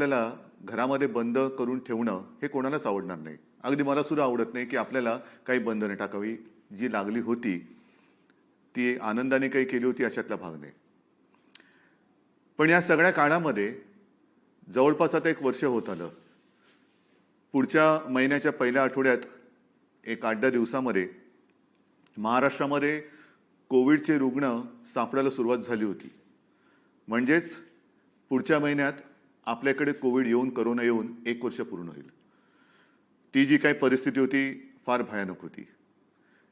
आपल्याला घरामध्ये बंद करून ठेवणं हे कोणालाच आवडणार नाही. अगदी मला सुद्धा आवडत नाही की आपल्याला काही बंधने टाकावी. जी लागली होती ती आनंदाने काही केली होती अशातला भाग नाही. पण या सगळ्या काळामध्ये जवळपास आता 1 वर्ष होत आलं. पुढच्या महिन्याच्या पहिल्या आठवड्यात एक 8-10 दिवसामध्ये महाराष्ट्रामध्ये कोविडचे रुग्ण सापडायला सुरुवात झाली होती. म्हणजेच पुढच्या महिन्यात आपल्याकडे कोविड येऊन, कोरोना येऊन 1 वर्ष पूर्ण होईल. ती जी काही परिस्थिती होती फार भयानक होती.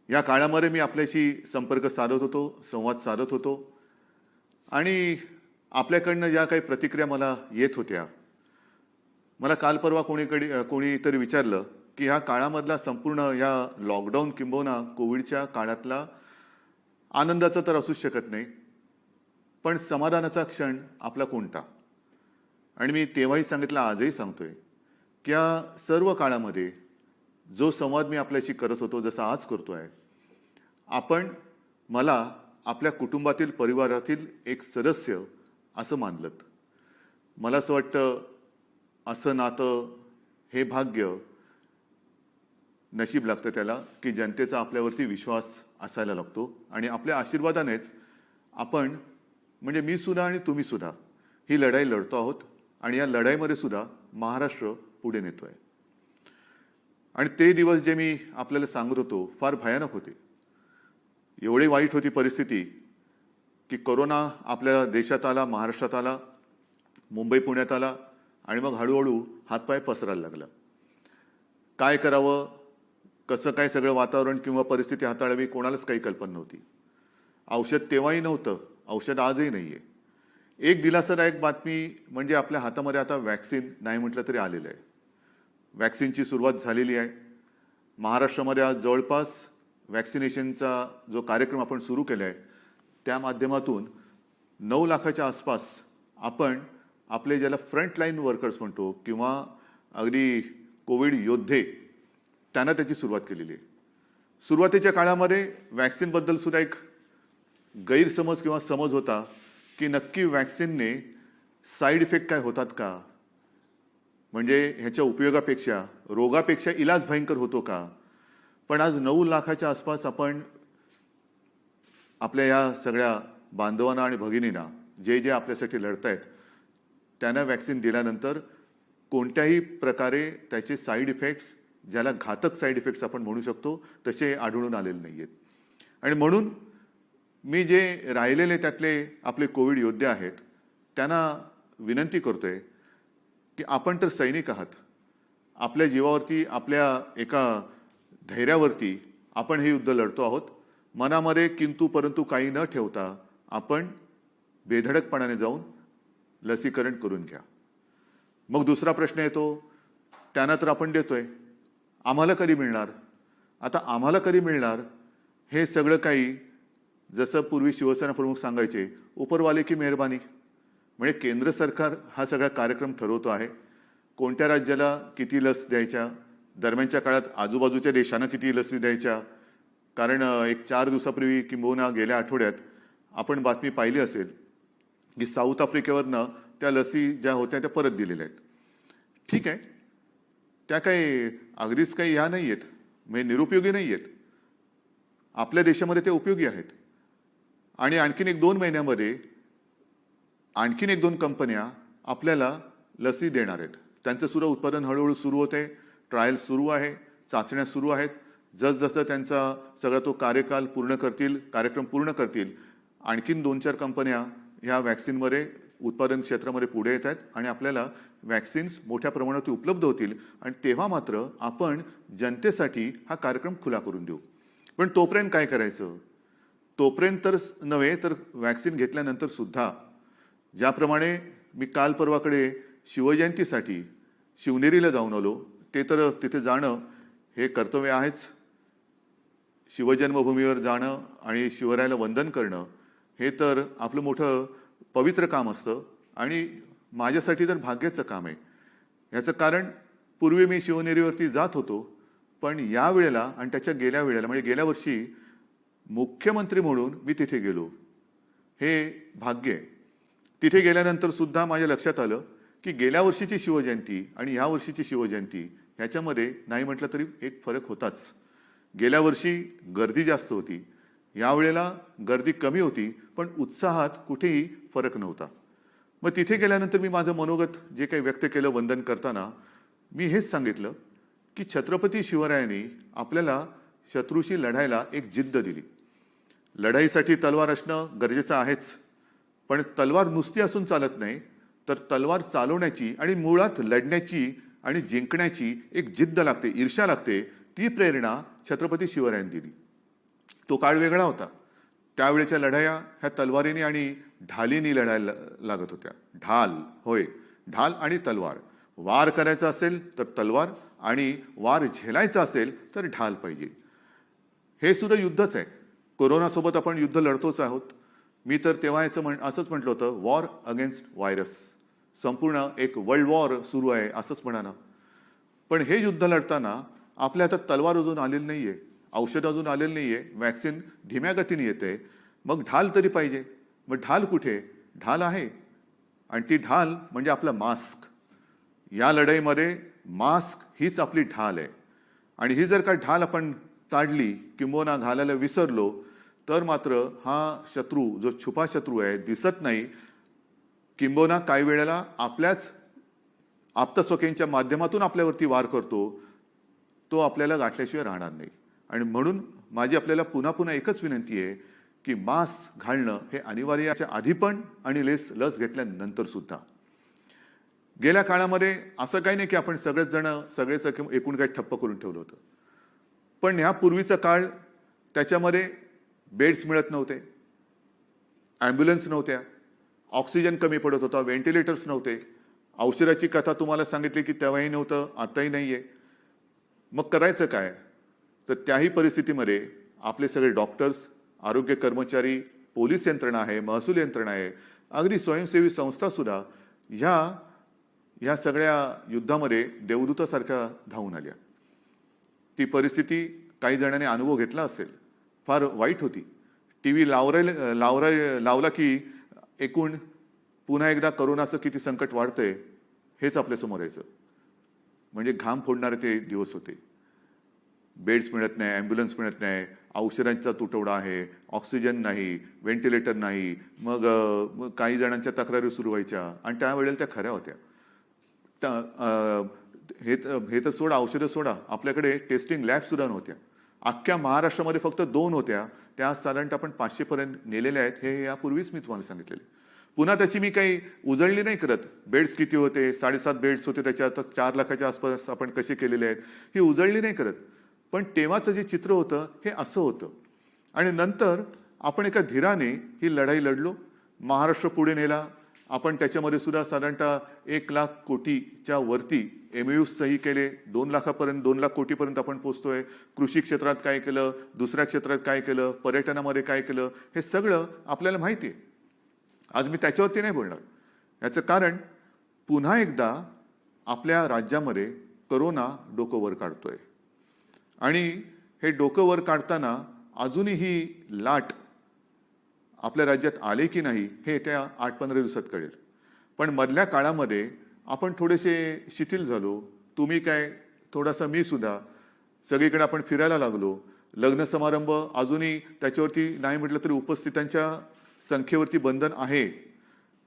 या काळामध्ये मी आपल्याशी संपर्क साधत होतो, संवाद साधत होतो आणि आपल्याकडनं ज्या काही प्रतिक्रिया मला येत होत्या, मला काल परवा कोणीतरी विचारलं की ह्या काळामधला संपूर्ण या लॉकडाऊन किंबहुना कोविडच्या काळातला आनंदाचा तर असूच शकत नाही, पण समाधानाचा क्षण आपला कोणता? आणि मी तेव्हाही सांगितलं, आजही सांगतोय की या सर्व काळामध्ये जो संवाद मी आपल्याशी करत होतो, जसा आज करतोय, आपण मला आपल्या कुटुंबातील परिवारातील एक सदस्य असं मानलं. मला असं वाटतं असं नातं हे भाग्य नशीब लागतं त्याला की जनतेचा आपल्यावरती विश्वास असायला लागतो आणि आपल्या आशीर्वादानेच आपण म्हणजे मी सुद्धा आणि तुम्ही सुद्धा ही लढाई लढतो आहोत आणि या लढाईमध्ये सुद्धा महाराष्ट्र पुढे नेतोय. आणि ते दिवस जे मी आपल्याला सांगत होतो फार भयानक होते. एवढी वाईट होती परिस्थिती की कोरोना आपल्या देशात आला, महाराष्ट्रात आला, मुंबई पुण्यात आला आणि मग हळूहळू हातपाय पसरायला लागला. काय करावं, कसं काय सगळं वातावरण किंवा परिस्थिती हाताळावी कोणालाच काही कल्पना नव्हती. औषध तेव्हाही नव्हतं, औषध आजही नाहीये. एक दिलासादायक बातमी म्हणजे आपल्या हातामध्ये आता वॅक्सिन नाही म्हटलं तरी आलेलं आहे. वॅक्सिनची सुरुवात झालेली आहे. महाराष्ट्रामध्ये आज जवळपास वॅक्सिनेशनचा जो कार्यक्रम आपण सुरू केला आहे त्या माध्यमातून 9 लाखाच्या आसपास आपण आपले ज्याला फ्रंटलाईन वर्कर्स म्हणतो किंवा अगदी कोविड योद्धे त्यांना त्याची सुरुवात केलेली आहे. सुरुवातीच्या काळामध्ये वॅक्सिनबद्दल सुद्धा एक गैरसमज किंवा समज होता की नक्की वॅक्सिनने साईड इफेक्ट काय होतात का, म्हणजे ह्याच्या उपयोगापेक्षा रोगापेक्षा इलाज भयंकर होतो का. पण आज 9 लाखाच्या आसपास आपण आपल्या या सगळ्या बांधवांना आणि भगिनींना जे जे आपल्यासाठी लढतायत त्यांना वॅक्सिन दिल्यानंतर कोणत्याही प्रकारे त्याचे साईड इफेक्ट्स, ज्याला घातक साईड इफेक्ट्स आपण म्हणू शकतो, तसे आढळून आलेले नाही आहेत. आणि म्हणून मी जे राहिलेले त्यातले आपले कोविड योद्धे आहेत त्यांना विनंती करतोय की आपण तर सैनिक आहात. आपल्या जीवावरती, आपल्या एका धैर्यावरती आपण हे युद्ध लढतो आहोत. मनामध्ये किंतु परंतु काही न ठेवता आपण बेधडकपणाने जाऊन लसीकरण करून घ्या. मग दुसरा प्रश्न येतो, त्यांना तर आपण देतोय, आम्हाला कधी मिळणार? आता आम्हाला कधी मिळणार हे सगळं काही जसं पूर्वी शिवसेना प्रमुख सांगायचे, ऊपरवाले की मेहरबानी. म्हणजे केंद्र सरकार हा सगळा कार्यक्रम ठरवतो आहे. कोणत्या राज्याला किती लस द्यायच्या, दरम्यानच्या काळात आजूबाजूच्या देशांना किती लसी द्यायच्या. कारण एक 4 दिवसापूर्वी किंबहुना गेल्या आठवड्यात आपण बातमी पाहिली असेल की साऊथ आफ्रिकेवरनं त्या लसी ज्या होत्या त्या परत दिलेल्या आहेत. ठीक आहे, त्या काही अगदीच काही ह्या नाही आहेत, म्हणजे निरुपयोगी नाही आहेत. आपल्या देशामध्ये ते उपयोगी आहेत. आणि आणखीन 1-2 महिन्यामध्ये आणखीन 1-2 कंपन्या आपल्याला लसी देणार आहेत. त्यांचं सुद्धा उत्पादन हळूहळू सुरू होते, ट्रायल सुरू आहे, चाचण्या सुरू आहेत. जसजसं त्यांचा सगळा तो कार्यक्रम पूर्ण करतील, आणखीन 2-4 कंपन्या ह्या वॅक्सिनमध्ये उत्पादन क्षेत्रामध्ये पुढे येत आहेत आणि आपल्याला वॅक्सिन्स मोठ्या प्रमाणात उपलब्ध होतील आणि तेव्हा मात्र आपण जनतेसाठी हा कार्यक्रम खुला करून देऊ. पण तोपर्यंत काय करायचं? तोपर्यंत तर नव्हे तर वॅक्सिन घेतल्यानंतर सुद्धा ज्याप्रमाणे मी काल परवाकडे शिवजयंतीसाठी शिवनेरीला जाऊन आलो, ते तर तिथे जाणं हे कर्तव्य आहेच. शिवजन्मभूमीवर जाणं आणि शिवरायाला वंदन करणं हे तर आपलं मोठं पवित्र काम असतं आणि माझ्यासाठी तर भाग्याचं काम आहे. याचं कारण पूर्वी मी शिवनेरीवरती जात होतो, पण या वेळेला आणि त्याच्या गेल्या वेळेला म्हणजे गेल्या वर्षी मुख्यमंत्री म्हणून मी तिथे गेलो. हे भाग्य आहे. तिथे गेल्यानंतर सुद्धा माझ्या लक्षात आलं की गेल्या वर्षीची शिवजयंती आणि ह्या वर्षीची शिवजयंती ह्याच्यामध्ये नाही म्हटलं तरी एक फरक होताच. गेल्या वर्षी गर्दी जास्त होती, यावेळेला गर्दी कमी होती, पण उत्साहात कुठेही फरक नव्हता. मग तिथे गेल्यानंतर मी माझं मनोगत जे काही व्यक्त केलं वंदन करताना, मी हेच सांगितलं की छत्रपती शिवरायांनी आपल्याला शत्रूशी लढायला एक जिद्द दिली. लढाईसाठी तलवार असणं गरजेचं आहेच, पण तलवार नुसती असून चालत नाही, तर तलवार चालवण्याची आणि मुळात लढण्याची आणि जिंकण्याची एक जिद्द लागते, ईर्ष्या लागते. ती प्रेरणा छत्रपती शिवरायांनी दिली. तो काळ वेगळा होता. त्यावेळेच्या लढाया ह्या तलवारीने आणि ढालीने लढायला लागत होत्या. ढाल, होय, ढाल आणि तलवार. वार करायचा असेल तर तलवार आणि वार झेलायचा असेल तर ढाल पाहिजे. हे सुद्धा युद्धच आहे. कोरोनासोबत आपण युद्ध लढतोच आहोत. मी तर तेव्हा असंच म्हटलं होतं, वॉर अगेन्स्ट व्हायरस. संपूर्ण एक वर्ल्ड वॉर सुरू आहे असंच म्हणा ना. पण हे युद्ध लढताना आपल्या हातात तलवार अजून आलेली नाहीये, औषध अजून आलेलं नाहीये, वॅक्सिन धीम्या गतीने येते. मग ढाल तरी पाहिजे. मग ढाल कुठे? ढाल आहे, आणि ती ढाल म्हणजे आपला मास्क. या लढाईमध्ये मास्क हीच आपली ढाल आहे. आणि ही जर का ढाल आपण काढली किंबहुना घालायला विसरलो तर मात्र हा शत्रू, जो छुपा शत्रू आहे, दिसत नाही, किंबहुना काही वेळेला आपल्याच आप्तस्वकीयांच्या माध्यमातून आपल्यावरती वार करतो, तो आपल्याला गाठल्याशिवाय राहणार नाही. आणि म्हणून माझी आपल्याला पुन्हा पुन्हा एकच विनंती आहे की मास्क घालणं हे अनिवार्याच्या आधी पण आणि लस घेतल्यानंतर सुद्धा. गेल्या काळामध्ये असं काही नाही की आपण सगळेच एकूण काही ठप्प करून ठेवलं होतं. पण ह्या पूर्वीचा काळ, त्याच्यामध्ये बेड्स मिळत नव्हते, ॲम्ब्युलन्स नव्हत्या, ऑक्सिजन कमी पडत होता, व्हेंटिलेटर्स नव्हते, औषधाची कथा तुम्हाला सांगितली की तेव्हाही नव्हतं, आताही नाहीये. मग करायचं काय? तर त्याही परिस्थितीमध्ये आपले सगळे डॉक्टर्स, आरोग्य कर्मचारी, पोलीस यंत्रणा आहे, महसूल यंत्रणा आहे, अगदी स्वयंसेवी संस्था सुद्धा ह्या सगळ्या युद्धामध्ये देवदूतासारख्या धावून आल्या. ती परिस्थिती काही जणांनी अनुभव घेतला असेल, फार वाईट होती. टीव्ही लावला की एकूण पुन्हा एकदा करोनाचं किती संकट वाढतंय हेच आपल्यासमोर यायचं. म्हणजे घाम फोडणारे ते दिवस होते. बेड्स मिळत नाही, ॲम्ब्युलन्स मिळत नाही, औषधांचा तुटवडा आहे, ऑक्सिजन नाही, व्हेंटिलेटर नाही. मग काही जणांच्या तक्रारी सुरू व्हायच्या आणि त्यावेळेला त्या खऱ्या होत्या. हे तर सोडा, औषधं सोडा, आपल्याकडे टेस्टिंग लॅब सुद्धा नव्हत्या. अख्ख्या महाराष्ट्रामध्ये फक्त 2 होत्या. त्या साधारणतः आपण 500 पर्यंत नेलेल्या आहेत. हे यापूर्वीच मी तुम्हाला सांगितलेले. पुन्हा त्याची मी काही उजळणी नाही करत. बेड्स किती होते, 7.5 बेड्स होते, त्याच्या आता 4 लाखाच्या आसपास आपण कसे केलेले आहेत, ही उजळणी नाही करत. पण तेव्हाचं जे चित्र होतं हे असं होतं. आणि नंतर आपण एका धीराने ही लढाई लढलो, महाराष्ट्र पुढे नेला. आपण त्याच्यामध्ये सुद्धा साधारणतः 1 लाख कोटीच्या वरती MOU सही केले. 2 लाखापर्यंत, 2 लाख कोटीपर्यंत आपण पोहोचतोय. कृषी क्षेत्रात काय केलं, दुसऱ्या क्षेत्रात काय केलं, पर्यटनामध्ये काय केलं, हे सगळं आपल्याला माहिती आहे. आज मी त्याच्यावरती नाही बोलणार. याचं कारण पुन्हा एकदा आपल्या राज्यामध्ये करोना डोकं वर काढतोय. आणि हे डोकं वर काढताना अजूनही ही लाट आपल्या राज्यात आले की नाही हे त्या 8-15 दिवसात कळेल. पण मधल्या काळामध्ये आपण थोडेसे शिथिल झालो. तुम्ही काय, थोडासा मी सुद्धा. सगळीकडे आपण फिरायला लागलो. लग्न समारंभ अजूनही त्याच्यावरती नाही म्हटलं तरी उपस्थितांच्या संख्येवरती बंधन आहे.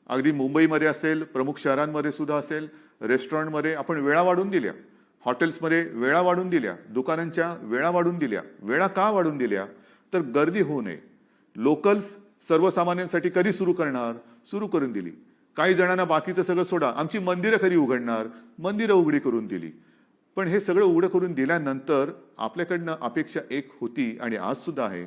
अगदी मुंबईमध्ये असेल, प्रमुख शहरांमध्ये सुद्धा असेल, रेस्टॉरंटमध्ये आपण वेळा वाढवून दिल्या, हॉटेल्समध्ये वेळा वाढवून दिल्या, दुकानांच्या वेळा वाढवून दिल्या. वेळा का वाढवून दिल्या? तर गर्दी होऊ नये. लोकल्स सर्वसामान्यांसाठी कधी सुरू करणार? सुरू करून दिली. काही जणांना बाकीचं सगळं सोडा, आमची मंदिरं कधी उघडणार? मंदिरं उघडी करून दिली. पण हे सगळं उघडं करून दिल्यानंतर आपल्याकडनं अपेक्षा एक होती आणि आज सुद्धा आहे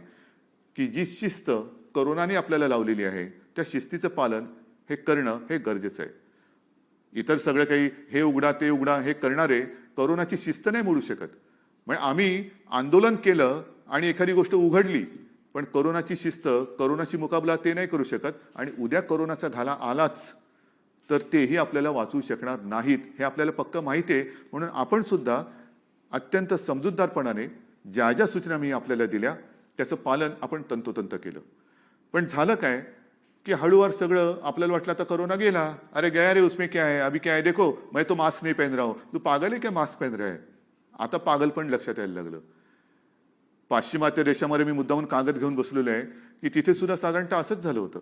की जी शिस्त करोनाने आपल्याला लावलेली आहे त्या शिस्तीचं पालन हे करणं हे गरजेचं आहे. इतर सगळं काही हे उघडा ते उघडा हे करणारे करोनाची शिस्त नाही मोडू शकत. म्हणजे आम्ही आंदोलन केलं आणि एखादी गोष्ट उघडली, पण करोनाची शिस्त, करोनाची मुकाबला ते नाही करू शकत. आणि उद्या करोनाचा घाला आलाच तर तेही आपल्याला वाचवू शकणार नाहीत हे आपल्याला पक्क माहिती आहे. म्हणून आपण सुद्धा अत्यंत समजूतदारपणाने ज्या ज्या सूचना मी आपल्याला दिल्या त्याचं पालन आपण तंतोतंत केलं. पण झालं काय की हळूवार सगळं आपल्याला वाटलं आता कोरोना गेला, अरे गया रे उसमें क्या है, अभी क्या है देखो मैं तो मास्क नहीं पहन रहा हूं, तू पागल आहे क्या मास्क पहन रहा है. आता पागल पण लक्षात यायला लागलं. पाश्चिमात्य देशामध्ये मी मुद्दामून कागद घेऊन बसलेलो आहे की तिथे सुद्धा साधारणतः असंच झालं होतं.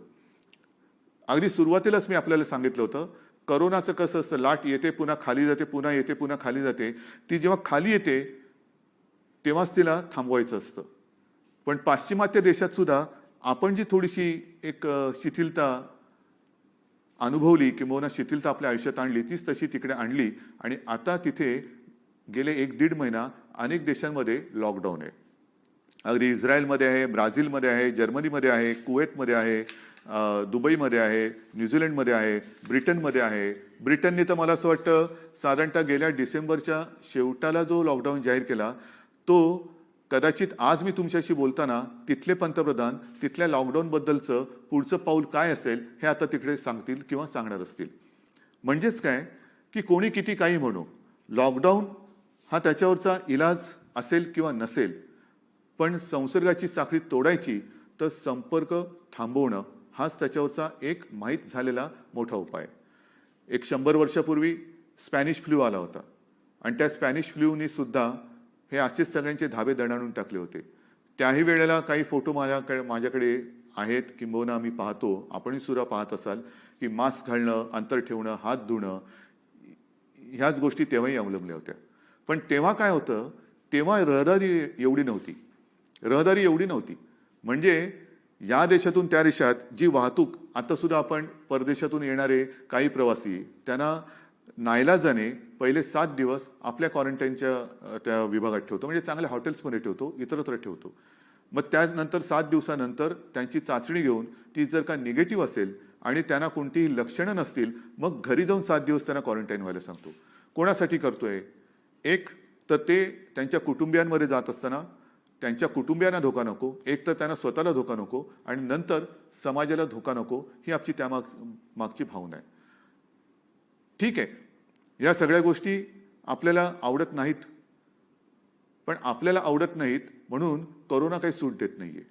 अगदी सुरुवातीलाच मी आपल्याला सांगितलं होतं, कोरोनाचं कसं असतं, लाट येते पुन्हा खाली जाते, पुन्हा येते पुन्हा खाली जाते. ती जेव्हा खाली येते तेव्हाच तिला थांबवायचं असतं. पण पाश्चिमात्य देशात सुद्धा आपण जी थोडीशी एक शिथिलता अनुभवली किंवा शिथिलता आपल्या आयुष्यात आणली, तीच तशी तिकडे आणली. आणि आता तिथे गेले 1-1.5 महिना अनेक देशांमध्ये लॉकडाऊन आहे. अगदी इस्रायलमध्ये आहे, ब्राझीलमध्ये आहे, जर्मनीमध्ये आहे, कुवेतमध्ये आहे, दुबईमध्ये आहे, न्यूझीलंडमध्ये आहे, ब्रिटनमध्ये आहे. ब्रिटनने तर मला असं वाटतं साधारणतः गेल्या डिसेंबरच्या शेवटाला जो लॉकडाऊन जाहीर केला, तो कदाचित आज मी तुमच्याशी बोलताना तिथले पंतप्रधान तिथल्या लॉकडाऊनबद्दलचं पुढचं पाऊल काय असेल हे आता तिकडे सांगतील किंवा सांगणार असतील. म्हणजेच काय की कोणी किती काही म्हणू, लॉकडाऊन हा त्याच्यावरचा इलाज असेल किंवा नसेल, पण संसर्गाची साखळी तोडायची तर संपर्क थांबवणं हाच त्याच्यावरचा एक माहीत झालेला मोठा उपाय. एक 100 वर्षापूर्वी स्पॅनिश फ्लू आला होता आणि त्या स्पॅनिश फ्लूनी सुद्धा हे असेच सगळ्यांचे धाबे दणाणून टाकले होते. त्याही वेळेला काही फोटो माझ्याकडे आहेत किंबहुना आम्ही पाहतो, आपणही सुद्धा पाहत असाल की मास्क घालणं, अंतर ठेवणं, हात धुणं ह्याच गोष्टी तेव्हाही अवलंबल्या होत्या. पण तेव्हा काय होतं, तेव्हा रहदारी एवढी नव्हती. म्हणजे या देशातून त्या देशात जी वाहतूक, आता सुद्धा आपण परदेशातून येणारे काही प्रवासी त्यांना नाईलाजाने पहिले 7 दिवस आपल्या क्वारंटाईनच्या त्या विभागात ठेवतो, म्हणजे चांगल्या हॉटेल्समध्ये ठेवतो, इतरत्र ठेवतो. मग त्यानंतर 7 दिवसानंतर त्यांची चाचणी घेऊन ती जर का निगेटिव्ह असेल आणि त्यांना कोणतीही लक्षणं नसतील, मग घरी जाऊन 7 दिवस त्यांना क्वारंटाईन व्हायला सांगतो. कोणासाठी करतोय? एक तर ते त्यांच्या कुटुंबियांमध्ये जात असताना त्यांच्या कुटुंबियांना धोका नको, एक तर त्यांना स्वतःला धोका नको आणि नंतर समाजाला धोका नको, ही आपली मागची भावना आहे. ठीक आहे, या सगळ्या गोष्टी आपल्याला आवडत नाहीत, पण आपल्याला आवडत नाहीत म्हणून कोरोना काही सूट देत नाहीये.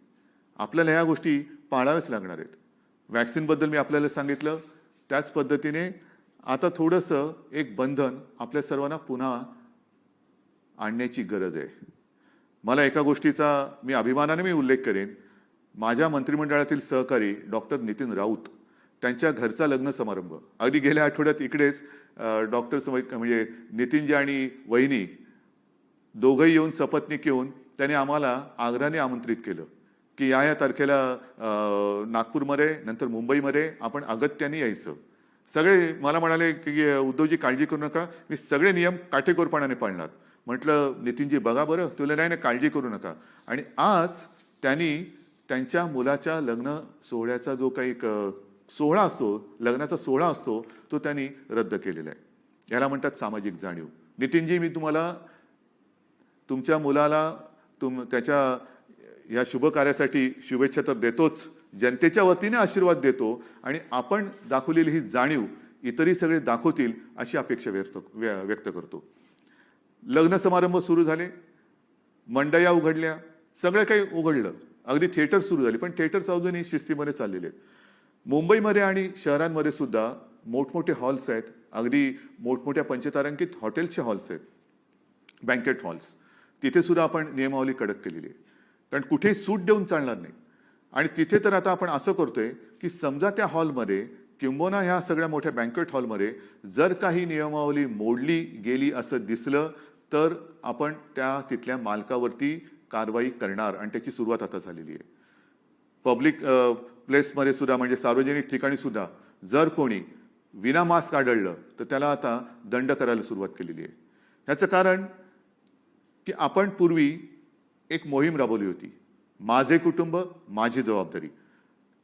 आपल्याला ह्या गोष्टी पाळाव्याच लागणार आहेत. वॅक्सिनबद्दल मी आपल्याला सांगितलं, त्याच पद्धतीने आता थोडंसं एक बंधन आपल्या सर्वांना पुन्हा आणण्याची गरज आहे. मला एका गोष्टीचा मी अभिमानाने उल्लेख करेन. माझ्या मंत्रिमंडळातील सहकारी डॉक्टर नितीन राऊत, त्यांच्या घरचा लग्न समारंभ अगदी गेल्या आठवड्यात इकडेच डॉक्टर म्हणजे नितीनजी आणि वहिनी दोघंही येऊन सपत्नीक येऊन त्यांनी आम्हाला आग्रहाने आमंत्रित केलं की या तारखेला नागपूरमध्ये नंतर मुंबईमध्ये आपण अगत्याने यायचं. सगळे मला म्हणाले की उद्धवजी काळजी करू नका, मी सगळे नियम काटेकोरपणाने पाळणार. म्हटलं नितीनजी बघा बरं, तुला नाही ना काळजी करू नका. आणि आज त्यांनी त्यांच्या मुलाच्या लग्न सोहळ्याचा जो काही सोहळा असतो, लग्नाचा सोहळा असतो, तो त्यांनी रद्द केलेला आहे. याला म्हणतात सामाजिक जाणीव. नितीनजी, मी तुम्हाला तुमच्या मुलाला त्याच्या या शुभ कार्यासाठी शुभेच्छा तर देतोच, जनतेच्या वतीने आशीर्वाद देतो आणि आपण दाखवलेली ही जाणीव इतरही सगळे दाखवतील अशी अपेक्षा व्यक्त करतो. लग्न समारंभ सुरू झाले, मंडया उघडल्या, सगळं काही उघडलं, अगदी थिएटर सुरू झाली, पण थिएटर्स अजूनही शिस्तीमध्ये चाललेले आहेत. मुंबईमध्ये आणि शहरांमध्ये सुद्धा मोठमोठे हॉल्स आहेत, अगदी मोठमोठ्या पंचतारांकित हॉटेल्सचे हॉल्स आहेत, बँकेट हॉल्स. तिथे सुद्धा आपण नियमावली कडक केलेली आहे, कारण कुठेही सूट देऊन चालणार नाही. आणि तिथे तर आता आपण असं करतोय की समजा त्या हॉलमध्ये किंबोना ह्या सगळ्या मोठ्या बँकेट हॉलमध्ये जर काही नियमावली मोडली गेली असं दिसलं तर आपण त्या तिथल्या मालकावरती कारवाई करणार आणि त्याची सुरुवात आता झालेली आहे. पब्लिक प्लेसमध्ये सुद्धा म्हणजे सार्वजनिक ठिकाणी सुद्धा जर कोणी विना मास्क आढळलं तर त्याला आता दंड करायला सुरुवात केलेली आहे. ह्याचं कारण की आपण पूर्वी एक मोहीम राबवली होती, माझे कुटुंब माझी जबाबदारी.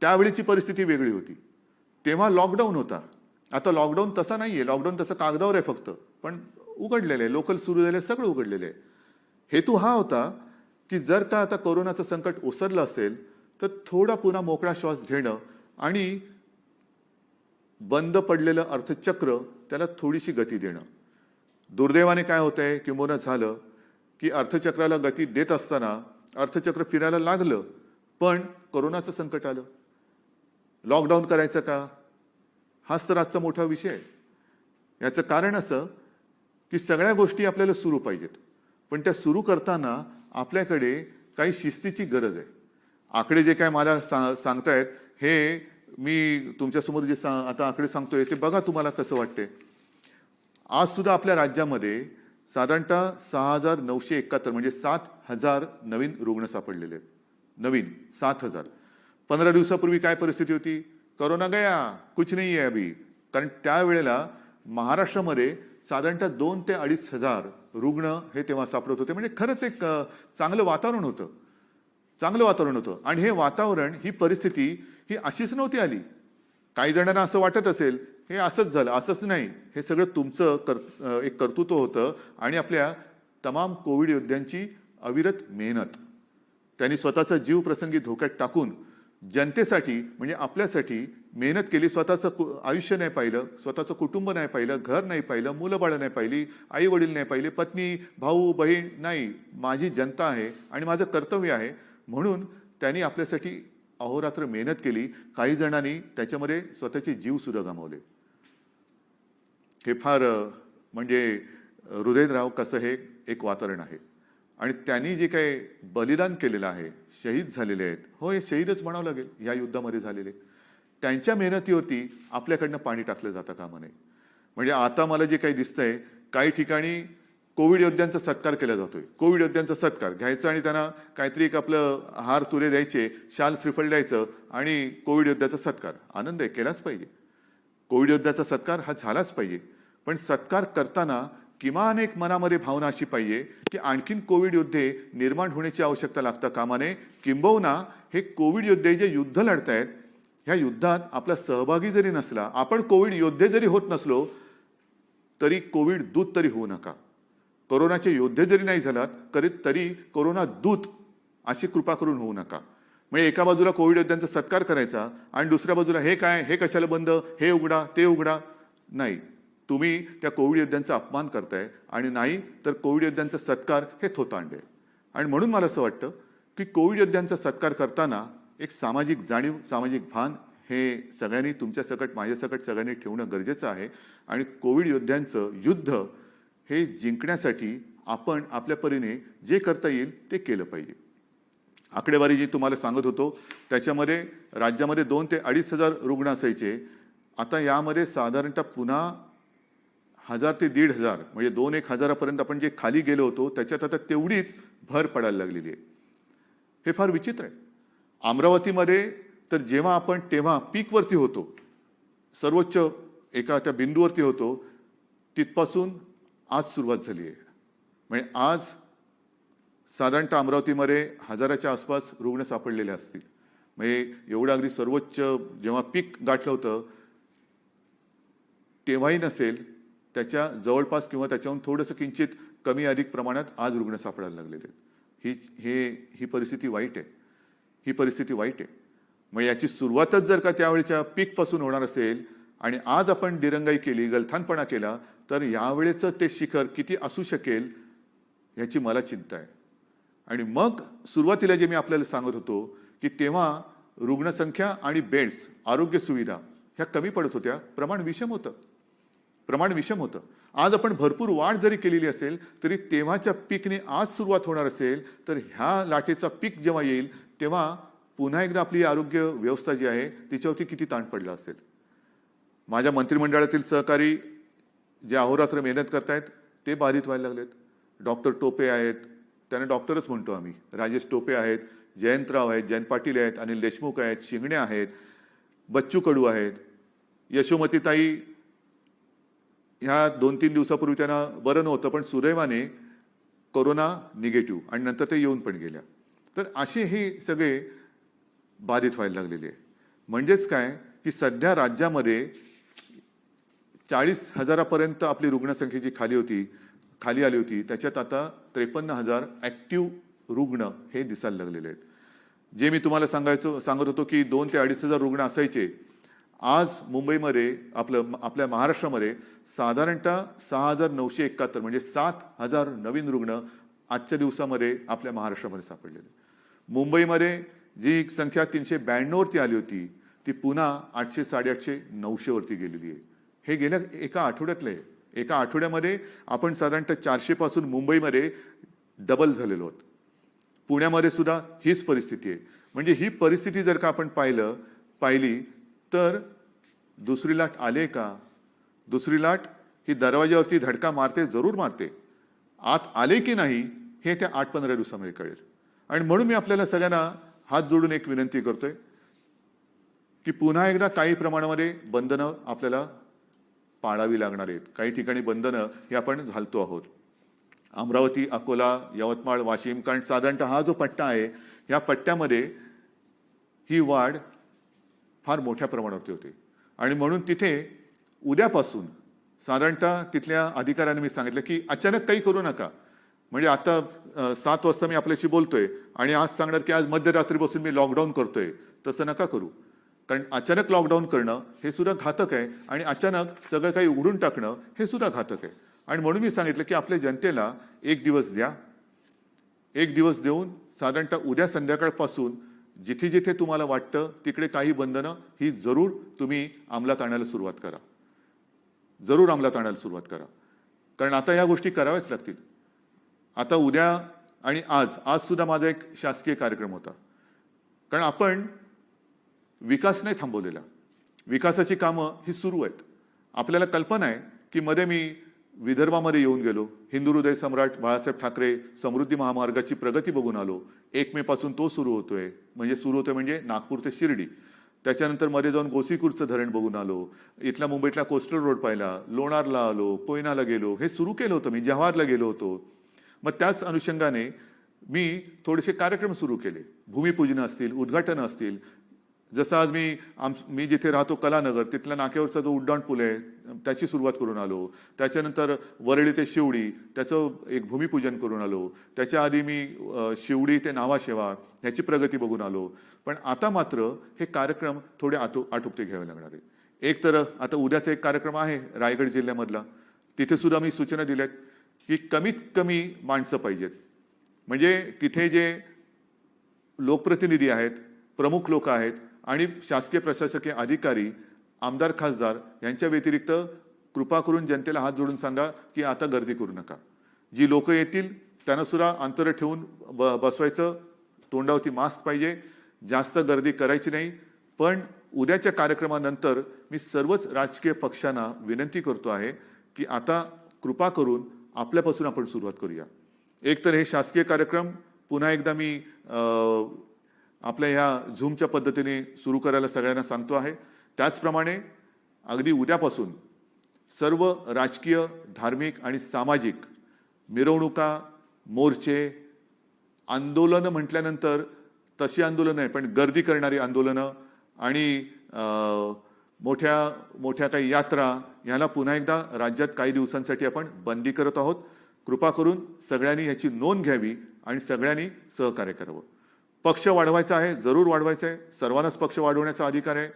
त्यावेळीची परिस्थिती वेगळी होती, तेव्हा लॉकडाऊन होता. आता लॉकडाऊन तसा नाहीये, लॉकडाऊन तसं कागदावर आहे फक्त, पण उघडलेलं आहे, लोकल सुरू झाले, सगळं उघडलेलं आहे. हेतू हा होता की जर का आता कोरोनाचं संकट ओसरलं असेल तर थोडा पुन्हा मोकळा श्वास घेणं आणि बंद पडलेलं अर्थचक्र त्याला थोडीशी गती देणं. दुर्दैवाने काय होतंय किंबहुना झालं की अर्थचक्राला गती देत असताना अर्थचक्र फिरायला लागलं, पण कोरोनाचं संकट आलं. लॉकडाऊन करायचं का? हाच तर आजचा मोठा विषय आहे. याचं कारण असं की सगळ्या गोष्टी आपल्याला सुरू पाहिजेत, पण त्या सुरू करताना आपल्याकडे काही शिस्तीची गरज आहे. आकडे जे काय मला सांगतायत हे मी तुमच्यासमोर जे आता आकडे सांगतोय ते बघा तुम्हाला कसं वाटतंय. आज सुद्धा आपल्या राज्यामध्ये साधारणतः 6,971 म्हणजे 7,000 नवीन रुग्ण सापडलेले आहेत. नवीन 7,000. 15 दिवसापूर्वी काय परिस्थिती होती? कोरोना गया, कुछ नहीं है अभी. कारण त्यावेळेला महाराष्ट्रामध्ये साधारणतः 2 ते 2,500 रुग्ण हे तेव्हा सापडत होते. म्हणजे खरंच एक चांगलं वातावरण होतं. चांगलं वातावरण होतं. आणि हे वातावरण, ही परिस्थिती ही अशीच नव्हती आली. काही जणांना असं वाटत असेल हे असंच झालं. असंच नाही. हे सगळं तुमचं एक कर्तृत्व होतं आणि आपल्या तमाम कोविड योद्ध्यांची अविरत मेहनत. त्यांनी स्वतःचा जीव प्रसंगी धोक्यात टाकून जनतेसाठी म्हणजे आपल्यासाठी मेहनत केली. स्वतःचं आयुष्य नाही पाहिलं, स्वतःचं कुटुंब नाही पाहिलं, घर नाही पाहिलं, मुलं बाळं नाही पाहिली, आई वडील नाही पाहिले, पत्नी भाऊ बहीण नाही. माझी जनता आहे आणि माझं कर्तव्य आहे म्हणून त्यांनी आपल्यासाठी अहोरात्र मेहनत केली. काही जणांनी त्याच्यामध्ये स्वतःचे जीव सुद्धा गमावले. हे फार म्हणजे हृदयद्रावक कसं हे एक वातावरण आहे. आणि त्यांनी जे काही बलिदान केलेलं आहे, शहीद झालेले आहेत, हो हे शहीदच म्हणावं लागेल या युद्धामध्ये झालेले, त्यांच्या मेहनतीवरती आपल्याकडनं पाणी टाकलं जातं कामा नये. म्हणजे आता मला जे काही दिसतंय काही ठिकाणी कोविड योद्ध्यांचा सत्कार केला जातोय. कोविड योद्ध्यांचा सत्कार घ्यायचा आणि त्यांना काहीतरी एक आपलं हार तुरे द्यायचे, शाल श्रीफळ द्यायचं आणि कोविड योद्ध्याचा सत्कार. आनंद आहे, केलाच पाहिजे. कोविड योद्ध्याचा सत्कार हा झालाच पाहिजे. पण सत्कार करताना किमान एक मनामध्ये भावना अशी पाहिजे की आणखीन कोविड योद्धे निर्माण होण्याची आवश्यकता लागता कामा नये. किंबहुना हे कोविड योद्धे जे युद्ध लढतायत ह्या युद्धात आपला सहभागी जरी नसला, आपण कोविड योद्धे जरी होत नसलो तरी कोविड दूत तरी होऊ नका. कोरोनाचे योद्धे जरी नाही झालात तरी कोरोना दूत अशी कृपा करून होऊ नका. म्हणजे एका बाजूला कोविड योद्ध्यांचा सत्कार करायचा आणि दुसऱ्या बाजूला हे काय, हे कशाला बंद, हे उघडा ते उघडा. नाही, तुम्ही त्या कोविड योद्ध्यांचा अपमान करताय आणि नाही तर कोविड योद्ध्यांचा सत्कार हे थोतांडेल. आणि म्हणून मला असं वाटतं की कोविड योद्ध्यांचा सत्कार करताना एक सामाजिक जाणीव, सामाजिक भान हे सगळ्यांनी तुमच्या सकट माझ्या सकट सगळ्यांनी ठेवणं गरजेचं आहे. आणि कोविड योद्ध्यांचं युद्ध हे जिंकण्यासाठी आपण आपल्या परीने जे करता येईल ते केलं पाहिजे. आकडेवारी जी तुम्हाला सांगत होतो त्याच्यामध्ये राज्यामध्ये 2 ते 2,500 रुग्ण असायचे. आता यामध्ये साधारणतः पुन्हा 1,000 ते 1,500 म्हणजे 2-1 हजारापर्यंत आपण जे खाली गेलो होतो त्याच्यात आता तेवढीच भर पडायला लागलेली आहे. हे फार विचित्र आहे. अमरावतीमध्ये तर जेव्हा आपण तेव्हा पीकवरती होतो, सर्वोच्च एका त्या बिंदूवरती होतो, तिथपासून आज सुरुवात झाली आहे. म्हणजे आज साधारणतः अमरावतीमध्ये 1,000च्या आसपास रुग्ण सापडलेले असतील. म्हणजे एवढं अगदी सर्वोच्च जेव्हा पीक गाठलं होतं तेव्हाही नसेल, त्याच्या जवळपास किंवा त्याच्याहून थोडंसं किंचित कमी अधिक प्रमाणात आज रुग्ण सापडायला लागलेले आहेत. ही परिस्थिती वाईट आहे. ही परिस्थिती वाईट आहे. मग याची सुरुवातच जर का त्यावेळेच्या पीकपासून होणार असेल आणि आज आपण दिरंगाई केली, गलथानपणा केला तर यावेळेचं ते शिखर किती असू शकेल याची मला चिंता आहे. आणि मग सुरुवातीला जे मी आपल्याला सांगत होतो की तेव्हा रुग्णसंख्या आणि बेड्स, आरोग्य सुविधा ह्या कमी पडत होत्या, प्रमाण विषम होतं. आज आपण भरपूर वाढ जरी केलेली असेल तरी तेव्हाच्या पीकने आज सुरुवात होणार असेल तर ह्या लाटेचा पीक जेव्हा येईल तेव्हा पुन्हा एकदा आपली आरोग्य व्यवस्था जी आहे तिच्यावरती किती ताण पडला असेल. माझ्या मंत्रिमंडळातील सहकारी जे अहोरात्र मेहनत करतायत ते बाधित व्हायला लागलेत. डॉक्टर टोपे आहेत, त्यांना डॉक्टरच म्हणतो आम्ही, राजेश टोपे आहेत, जयंतराव आहेत, जयंत पाटील आहेत, अनिल देशमुख आहेत, शिंगणे आहेत, बच्चू कडू आहेत, यशोमतीताई ह्या 2-3 दिवसापूर्वी त्यांना बरं नव्हतं पण सुदैवाने कोरोना निगेटिव्ह आणि नंतर ते येऊन पण गेल्या. तर असे हे सगळे बाधित व्हायला लागलेले आहे. म्हणजेच काय की सध्या राज्यामध्ये 40,000पर्यंत आपली रुग्णसंख्या जी खाली आली होती त्याच्यात आता 53,000 ॲक्टिव्ह रुग्ण हे दिसायला लागलेले आहेत. जे मी तुम्हाला सांगत होतो की 2 ते 2,500 रुग्ण असायचे, आज मुंबईमध्ये आपल्या महाराष्ट्रामध्ये साधारणतः 6,971 म्हणजे 7,000 नवीन रुग्ण आजच्या दिवसामध्ये आपल्या महाराष्ट्रामध्ये सापडलेले. मुंबईमध्ये जी संख्या 392वरती आली होती ती पुन्हा 800, 850, 900 वरती गेलेली आहे. हे गेल्या एका आठवड्यातलं आहे. एका आठवड्यामध्ये आपण साधारणतः 400 पासून मुंबईमध्ये डबल झालेलो आहोत. पुण्यामध्ये सुद्धा हीच परिस्थिती आहे. म्हणजे ही परिस्थिती जर का आपण पाहिली तर दुसरी लाट आले का? दुसरी लाट ही दरवाज्यावरती धडका मारते, जरूर मारते. आत आले की नाही हे त्या 8-15 दिवसामध्ये कळेल. आणि म्हणून मी आपल्याला सगळ्यांना हात जोडून एक विनंती करतोय की पुन्हा एकदा काही प्रमाणामध्ये बंधनं आपल्याला पाळावी लागणार आहेत. काही ठिकाणी बंधनं हे आपण घालतो आहोत. अमरावती, अकोला, यवतमाळ, वाशिम, कारण साधारणतः हा जो पट्टा आहे या पट्ट्यामध्ये ही वाढ फार मोठ्या प्रमाणावरती होते. आणि म्हणून तिथे उद्यापासून साधारणतः तिथल्या अधिकाऱ्यांनी मी सांगितलं की अचानक काही करू नका. म्हणजे आता 7 वाजता मी आपल्याशी बोलतोय आणि आज सांगणार की आज मध्यरात्रीपासून मी लॉकडाऊन करतोय, तसं नका करू. कारण अचानक लॉकडाऊन करणं हे सुद्धा घातक आहे आणि अचानक सगळं काही उघडून टाकणं हे सुद्धा घातक आहे. आणि म्हणून मी सांगितलं की आपल्या जनतेला 1 दिवस द्या. 1 दिवस देऊन साधारणतः उद्या संध्याकाळपासून जिथे जिथे तुम्हाला वाटतं तिकडे काही बंधनं ही जरूर तुम्ही अंमलात आणायला सुरुवात करा. जरूर अंमलात आणायला सुरुवात करा. कारण आता या गोष्टी कराव्याच लागतील. आता उद्या आणि आज सुद्धा माझा एक शासकीय कार्यक्रम होता. कारण आपण विकास नाही थांबवलेला. विकासाची कामं ही सुरू आहेत. आपल्याला कल्पना आहे की मध्ये मी विदर्भामध्ये येऊन गेलो. हिंदू हृदय सम्राट बाळासाहेब ठाकरे समृद्धी महामार्गाची प्रगती बघून आलो. 1 मे पासून तो सुरू होतोय. म्हणजे नागपूर ते शिर्डी. त्याच्यानंतर मध्ये जाऊन गोसीखुर्दचं धरण बघून आलो. इथला मुंबईतला कोस्टल रोड पाहिला. लोणारला आलो, कोयनाला गेलो. हे सुरू केलं होतं मी. जव्हारला गेलो होतो. मग त्याच अनुषंगाने मी थोडेसे कार्यक्रम सुरू केले. भूमिपूजन असतील, उद्घाटन असतील. जसं आज मी जिथे राहतो कलानगर, तिथल्या नाक्यावरचा जो उड्डाण पूल आहे त्याची सुरुवात करून आलो. त्याच्यानंतर वरळी ते शिवडी त्याचं एक भूमिपूजन करून आलो. त्याच्या आधी मी शिवडी ते नावाशेवा ह्याची प्रगती बघून आलो. पण आता मात्र हे कार्यक्रम थोडे आटोपते घ्यावे लागणार आहे. एक तर आता उद्याचा एक कार्यक्रम आहे रायगड जिल्ह्यामधला. तिथे सुद्धा मी सूचना दिल्यात की कमीत कमी माणसं पाहिजेत. म्हणजे तिथे जे लोकप्रतिनिधी आहेत, प्रमुख लोक आहेत आणि शासकीय प्रशासकीय अधिकारी, आमदार, खासदार यांच्या व्यतिरिक्त कृपा करून जनतेला हात जोडून सांगा की आता गर्दी करू नका. जी लोक येतील त्यांना सुद्धा अंतर ठेवून बसवायचं. तोंडावरती मास्क पाहिजे. जास्त गर्दी करायची नाही. पण उद्याच्या कार्यक्रमानंतर मी सर्वच राजकीय पक्षांना विनंती करतो आहे की आता कृपा करून आपल्यापासून आपण सुरुवात करूया. एक तर हे शासकीय कार्यक्रम पुन्हा एकदा मी आपल्या ह्या झूमच्या पद्धतीने सुरू करायला सगळ्यांना सांगतो आहे. त्याचप्रमाणे अगदी उद्यापासून सर्व राजकीय, धार्मिक आणि सामाजिक मिरवणुका, मोर्चे, आंदोलनं म्हटल्यानंतर तशी आंदोलनं नाही पण गर्दी करणारी आंदोलनं आणि मोठ्या काही यात्रा ह्याला पुन्हा एकदा राज्यात काही दिवसांसाठी आपण बंदी करत आहोत. कृपा करून सगळ्यांनी याची नोंद घ्यावी आणि सगळ्यांनी सहकार्य करावं. पक्ष वाढवायचा आहे, जरूर वाढवायचा आहे. सर्वांनाच पक्ष वाढवण्याचा अधिकार आहे.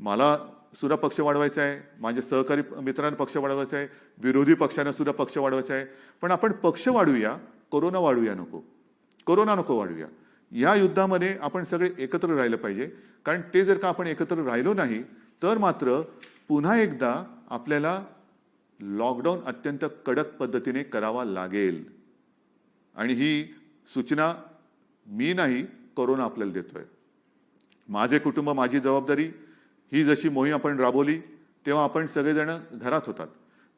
मला सुद्धा पक्ष वाढवायचा आहे. माझे सहकारी मित्रांना पक्ष वाढवायचा आहे. विरोधी पक्षांना सुद्धा पक्ष वाढवायचा आहे. पण आपण पक्ष वाढवूया, कोरोना वाढवूया नको. कोरोना नको वाढवूया. या युद्धामध्ये आपण सगळे एकत्र राहिलं पाहिजे. कारण ते जर का आपण एकत्र राहिलो नाही तर मात्र पुन्हा एकदा आपल्याला लॉकडाऊन अत्यंत कडक पद्धतीने करावा लागेल. आणि ही सूचना मी नाही, कोरोना आपल्याला देतोय. माझे कुटुंब माझी जबाबदारी ही जशी मोहीम आपण राबवली तेव्हा आपण सगळेजण घरात होतात.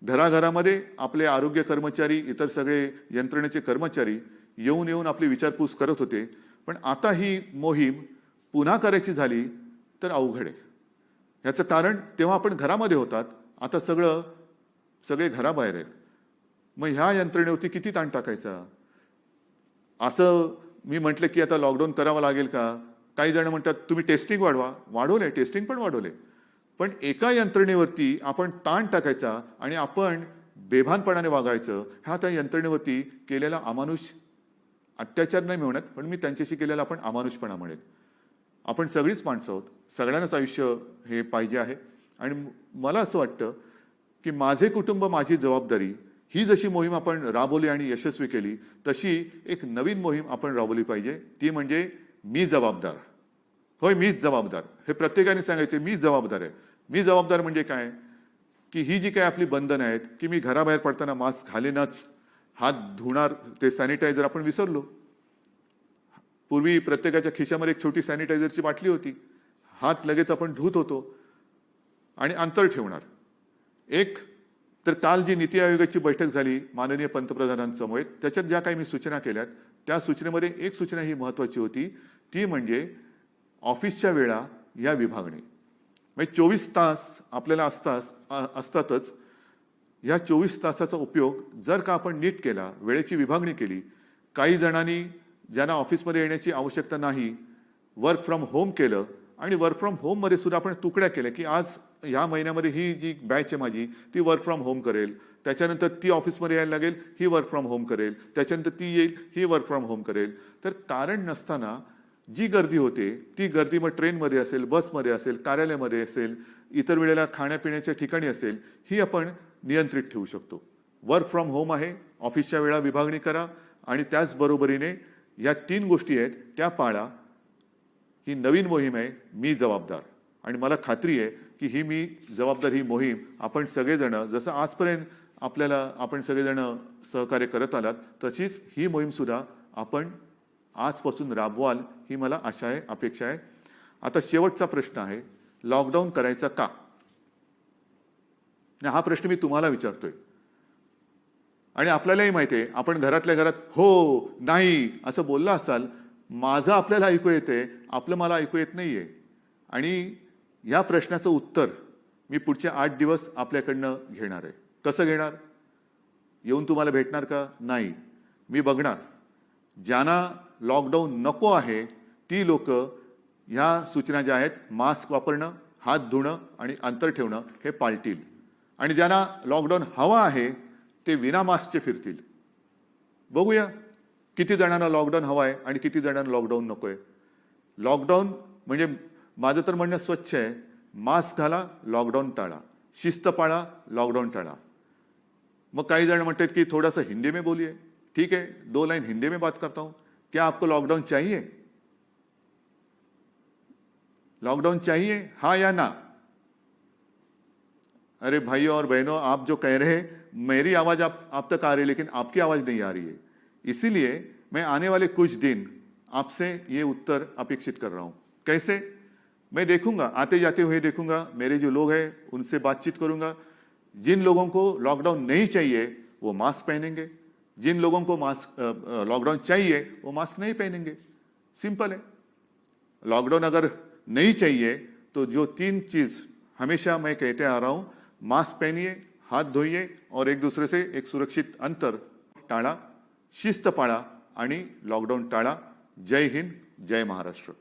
घराघरामध्ये आपले आरोग्य कर्मचारी, इतर सगळे यंत्रणेचे कर्मचारी येऊन आपली विचारपूस करत होते. पण आता ही मोहीम पुन्हा करायची झाली तर अवघड आहे. ह्याचं कारण तेव्हा आपण घरामध्ये होतात, आता सगळे घराबाहेर आहेत. मग ह्या यंत्रणेवरती किती ताण टाकायचा? असं मी म्हटलं की आता लॉकडाऊन करावं लागेल का? काही जण म्हणतात तुम्ही टेस्टिंग वाढवले, टेस्टिंग पण वाढवले. पण एका यंत्रणेवरती आपण ताण टाकायचा आणि आपण बेभानपणाने वागायचं, हा त्या यंत्रणेवरती केलेला अमानुष अत्याचार नाही म्हणत, पण मी त्यांच्याशी केलेला आपण अमानुषपणा म्हणेल. आपण सगळीच माणसं आहोत, सगळ्यांनाच आयुष्य हे पाहिजे आहे. आणि मला असं वाटतं की माझे कुटुंब माझी जबाबदारी ही जशी मोहीम आपण राबवली आणि यशस्वी केली, तशी एक नवीन मोहीम आपण राबवली पाहिजे. ती म्हणजे मी जबाबदार. होय मीच जबाबदार, हे प्रत्येकाने सांगायचे मीच जबाबदार आहे. मी जबाबदार म्हणजे काय की ही जी काही आपली बंधनं आहेत की मी घराबाहेर पडताना मास्क घालेनच, हात धुणार, ते सॅनिटायझर आपण विसरलो. पूर्वी प्रत्येकाच्या खिशामध्ये एक छोटी सॅनिटायझरची बाटली होती, हात लगेच आपण धुत होतो. आणि अंतर ठेवणार. एक तर काल जी नीती आयोगाची बैठक झाली माननीय पंतप्रधानांसमोर, त्याच्यात ज्या काही मी सूचना केल्यात त्या सूचनेमध्ये एक सूचना ही महत्त्वाची होती, ती म्हणजे ऑफिसच्या वेळा या विभागणे. म्हणजे 24 तास आपल्याला असतातच. या 24 तासाचा उपयोग जर का आपण नीट केला, वेळेची विभागणी केली, काही जणांनी ज्यांना ऑफिसमध्ये येण्याची आवश्यकता नाही वर्क फ्रॉम होम केलं, आणि वर्क फ्रॉम होममध्ये सुद्धा आपण तुकड्या केल्या की आज ह्या महिन्यामध्ये ही जी बॅच आहे माझी ती वर्क फ्रॉम होम करेल, त्याच्यानंतर ती ऑफिसमध्ये यायला लागेल, ही वर्क फ्रॉम होम करेल, त्याच्यानंतर ती येईल, ही वर्क फ्रॉम होम करेल. तर कारण नसताना जी गर्दी होते ती गर्दी मग ट्रेनमध्ये असेल, बसमध्ये असेल, कार्यालयामध्ये असेल, इतर वेळेला खाण्यापिण्याच्या ठिकाणी असेल, ही आपण नियंत्रित ठेवू शकतो. वर्क फ्रॉम होम आहे, ऑफिसच्या वेळा विभागणी करा, आणि त्याचबरोबरीने या 3 गोष्टी आहेत त्या पाळा. ही नवीन मोहीम आहे, मी जबाबदार. आणि मला खात्री आहे की ही मी जबाबदार ही मोहीम आपण सगळेजण जसं आजपर्यंत आपण सगळेजण सहकार्य करत आलात, तशीच ही मोहीम सुद्धा आपण आजपासून राबवाल ही मला आशा आहे, अपेक्षा आहे. आता शेवटचा प्रश्न आहे, लॉकडाऊन करायचा का? हा प्रश्न मी तुम्हाला विचारतोय. आणि आपल्यालाही माहिती आहे, आपण घरातल्या घरात हो नाही असं बोलला असाल, माझं आपल्याला ऐकू येते, आपलं मला ऐकू येत नाहीये. आणि या प्रश्नाचं उत्तर मी पुढचे 8 दिवस आपल्याकडनं घेणार आहे. कसं घेणार? येऊन तुम्हाला भेटणार का? नाही. मी बघणार ज्यांना लॉकडाऊन नको आहे ती लोक ह्या सूचना ज्या आहेत, मास्क वापरणं, हात धुणं आणि अंतर ठेवणं, हे पाळतील. आणि ज्यांना लॉकडाऊन हवा आहे ते विना मास्कचे फिरतील. बघूया किती जणांना लॉकडाऊन हवा आहे आणि किती जणांना लॉकडाऊन नको आहे. लॉकडाऊन म्हणजे माझं तर म्हणणं स्वच्छ आहे, मास्क घाला, लॉकडाऊन टाळा, शिस्त पाळा, लॉकडाऊन टाळा. मग काही जण म्हणतात की थोड़ा सा हिंदी में बोलिए. ठीक है, 2 लाइन हिंदी में बात करता हूं. क्या आपको लॉकडाउन चाहिए? लॉकडाउन चाहिए, हाँ या ना? अरे भाइयों और बहनों, आप जो कह रहे हैं, मेरी आवाज आप तक आ रही है, लेकिन आपकी आवाज नहीं आ रही है. इसीलिए मैं आने वाले कुछ दिन आपसे ये उत्तर अपेक्षित कर रहा हूं. कैसे? मैं देखूंगा, आते जाते हुए देखूंगा, मेरे जो लोग हैं उनसे बातचीत करूंगा. जिन लोगों को लॉकडाउन नहीं चाहिए वो मास्क पहनेंगे, जिन लोगों को लॉकडाउन चाहिए वो मास्क नहीं पहनेंगे. सिंपल है. लॉकडाउन अगर नहीं चाहिए तो जो 3 चीज हमेशा मैं कहते आ रहा हूं, मास्क पहनिए, हाथ धोइए और एक दूसरे से एक सुरक्षित अंतर टाळा, शिस्त पाळा आणि लॉकडाऊन टाळा. जय हिंद, जय महाराष्ट्र.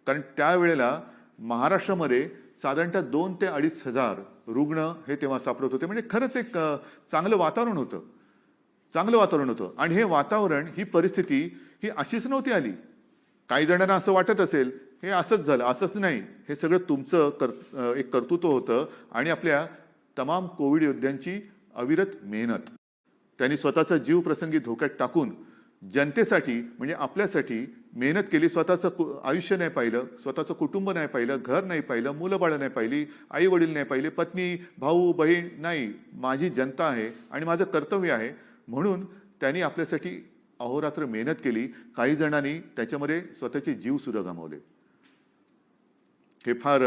कारण त्यावेळेला महाराष्ट्रामध्ये साधारणतः 2 ते 2.5 हजार रुग्ण हे तेव्हा सापडत होते. म्हणजे खरंच एक चांगलं वातावरण होतं, चांगलं वातावरण होतं. आणि हे वातावरण, ही परिस्थिती ही अशीच नव्हती आली. काही जणांना असं वाटत असेल हे असंच झालं, असंच नाही. हे सगळं तुमचं एक कर्तृत्व होतं आणि आपल्या तमाम कोविड योद्ध्यांची अविरत मेहनत. त्यांनी स्वतःचा जीव प्रसंगी धोक्यात टाकून जनतेसाठी म्हणजे आपल्यासाठी मेहनत केली. स्वतःचं आयुष्य नाही पाहिलं, स्वतःचं कुटुंब नाही पाहिलं, घर नाही पाहिलं, मुलं बाळं नाही पाहिली, आई वडील नाही पाहिले, पत्नी भाऊ बहीण नाही. माझी जनता आहे आणि माझं कर्तव्य आहे म्हणून त्यांनी आपल्यासाठी अहोरात्र मेहनत केली. काही जणांनी त्याच्यामध्ये स्वतःचे जीव सुद्धा गमावले. हे फार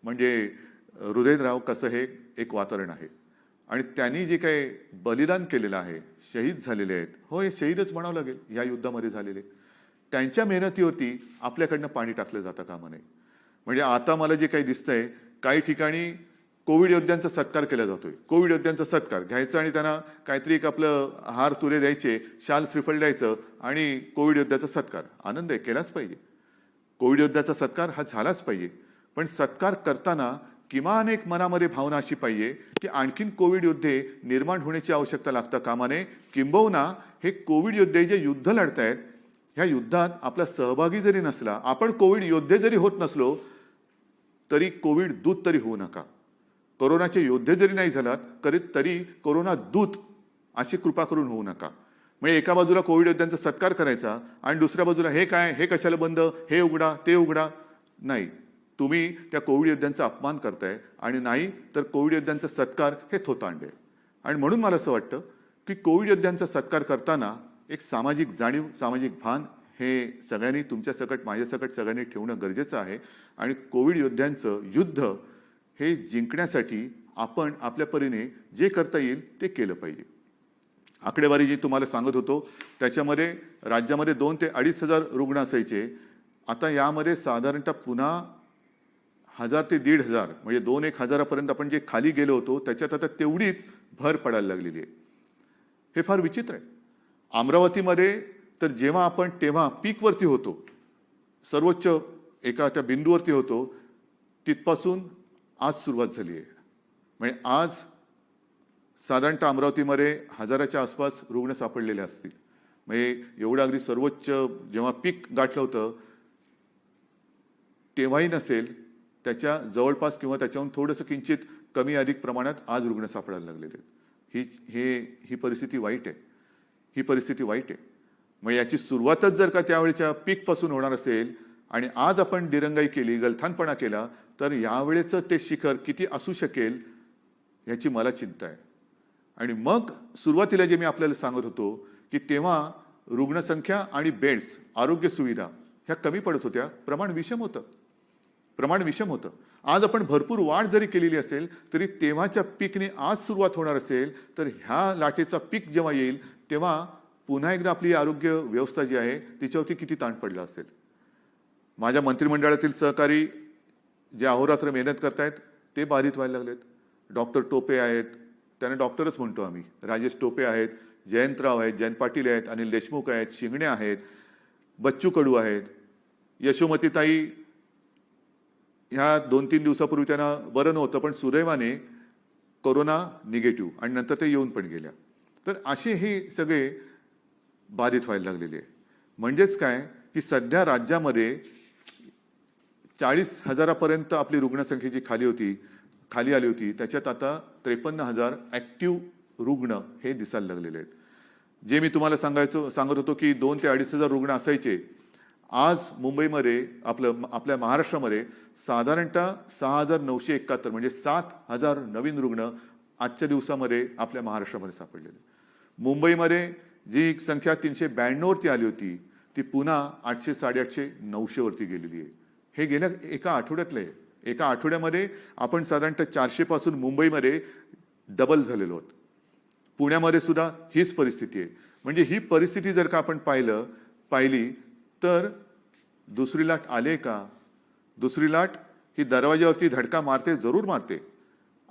म्हणजे हृदयद्रावक कसं हे एक वातावरण आहे. आणि त्यांनी जे काही बलिदान केलेलं आहे, शहीद झालेले आहेत, हो हे शहीदच म्हणावं लागेल या युद्धामध्ये झालेले, त्यांच्या मेहनतीवरती आपल्याकडनं पाणी टाकलं जातं कामा नये. म्हणजे आता मला जे काही दिसतंय, काही ठिकाणी कोविड योद्ध्यांचा सत्कार केला जातोय. कोविड योद्ध्यांचा सत्कार घ्यायचा आणि त्यांना काहीतरी एक आपलं हार तुरे द्यायचे, शाल श्रीफळ द्यायचं आणि कोविड योद्ध्याचा सत्कार. आनंद आहे, केलाच पाहिजे. कोविड योद्ध्याचा सत्कार हा झालाच पाहिजे. पण सत्कार करताना किमान एक मनामध्ये भावना अशी पाहिजे की आणखीन कोविड योद्धे निर्माण होण्याची आवश्यकता लागता कामा नये. किंबहुना हे कोविड योद्धे जे युद्ध लढतायत, ह्या युद्धात आपला सहभागी जरी नसला, आपण कोविड योद्धे जरी होत नसलो तरी कोविड दूत तरी होऊ नका. कोरोनाचे योद्धे जरी नाही झालात तरी कोरोना दूत अशी कृपा करून होऊ नका. म्हणजे एका बाजूला कोविड योद्ध्यांचा सत्कार करायचा आणि दुसऱ्या बाजूला हे काय, हे कशाला बंद, हे उघडा, ते उघडा. नाही, तुम्ही त्या कोविड योद्ध्यांचा अपमान करताय आणि नाही तर कोविड योद्ध्यांचा सत्कार हे थोतांडे. आणि म्हणून मला असं वाटतं की कोविड योद्ध्यांचा सत्कार करताना एक सामाजिक जाणीव, सामाजिक भान हे सगळ्यांनी, तुमच्या सकट, माझ्या सकट सगळ्यांनी ठेवणं गरजेचं आहे. आणि कोविड योद्ध्यांचं युद्ध हे जिंकण्यासाठी आपण आपल्या परीने जे करता येईल ते केलं पाहिजे. आकडेवारी जी तुम्हाला सांगत होतो त्याच्यामध्ये राज्यामध्ये 2 ते 2,500 रुग्ण असायचे. आता यामध्ये साधारणतः पुन्हा 1000 ते 1,500 म्हणजे 2-1 हजारापर्यंत आपण जे खाली गेलो होतो त्याच्यात आता तेवढीच भर पडायला लागलेली आहे. हे फार विचित्र आहे. अमरावतीमध्ये तर जेव्हा आपण तेव्हा पीकवरती होतो, सर्वोच्च एका त्या बिंदूवरती होतो, तिथपासून आज सुरुवात झाली आहे. म्हणजे आज साधारणतः अमरावतीमध्ये 1000च्या आसपास रुग्ण सापडलेले असतील. म्हणजे एवढं अगदी सर्वोच्च जेव्हा पीक गाठलं होतं तेव्हाही नसेल, त्याच्या जवळपास किंवा त्याच्याहून थोडंसं किंचित कमी अधिक प्रमाणात आज रुग्ण सापडायला लागलेले आहेत. ही परिस्थिती वाईट आहे. ही परिस्थिती वाईट आहे. मग याची सुरुवातच जर का त्यावेळेच्या पीकपासून होणार असेल आणि आज आपण दिरंगाई केली, गलथानपणा केला, तर यावेळेचं ते शिखर किती असू शकेल याची मला चिंता आहे. आणि मग सुरुवातीला जे मी आपल्याला सांगत होतो की तेव्हा रुग्णसंख्या आणि बेड्स, आरोग्य सुविधा ह्या कमी पडत होत्या, प्रमाण विषम होतं. आज आपण भरपूर वाढ जरी केलेली असेल तरी तेव्हाच्या पीकने आज सुरुवात होणार असेल तर ह्या लाटेचा पीक जेव्हा येईल तेव्हा पुन्हा एकदा आपली आरोग्य व्यवस्था जी आहे तिच्यावरती किती ताण पडला असेल. माझ्या मंत्रिमंडळातील सहकारी जे अहोरात्र मेहनत करतायत ते बाधित व्हायला लागलेत. डॉक्टर टोपे आहेत, त्यांना डॉक्टरच म्हणतो आम्ही, राजेश टोपे आहेत, जयंतराव आहेत, जयंत पाटील आहेत, अनिल देशमुख आहेत, शिंगणे आहेत, बच्चू कडू आहेत, यशोमतीताई ह्या 2-3 दिवसापूर्वी त्यांना बरं नव्हतं पण सुदैवाने कोरोना निगेटिव्ह आणि नंतर ते येऊन पण गेल्या. तर असे हे सगळे बाधित व्हायला लागलेले आहे. म्हणजेच काय की सध्या राज्यामध्ये 40,000पर्यंत आपली रुग्णसंख्या जी खाली आली होती त्याच्यात आता 53,000 ॲक्टिव्ह रुग्ण हे दिसायला लागलेले आहेत. जे मी तुम्हाला सांगत होतो की 2 ते 2,500 रुग्ण असायचे, आज मुंबईमध्ये आपल्या महाराष्ट्रामध्ये साधारणतः 6,971 म्हणजे 7,000 नवीन रुग्ण आजच्या दिवसामध्ये आपल्या महाराष्ट्रामध्ये सापडलेले. मुंबईमध्ये जी संख्या 392वरती आली होती ती पुन्हा 800, 850, 900 वरती गेलेली आहे. हे गेल्या एका आठवड्यातलं आहे. एका आठवड्यामध्ये आपण साधारणतः 400 पासून मुंबईमध्ये डबल झालेलो आहोत. पुण्यामध्ये सुद्धा हीच परिस्थिती आहे. म्हणजे ही परिस्थिती जर का आपण पाहिली तर दुसरी लाट आले का? दुसरी लाट ही दरवाज्यावरती धडका मारते, जरूर मारते.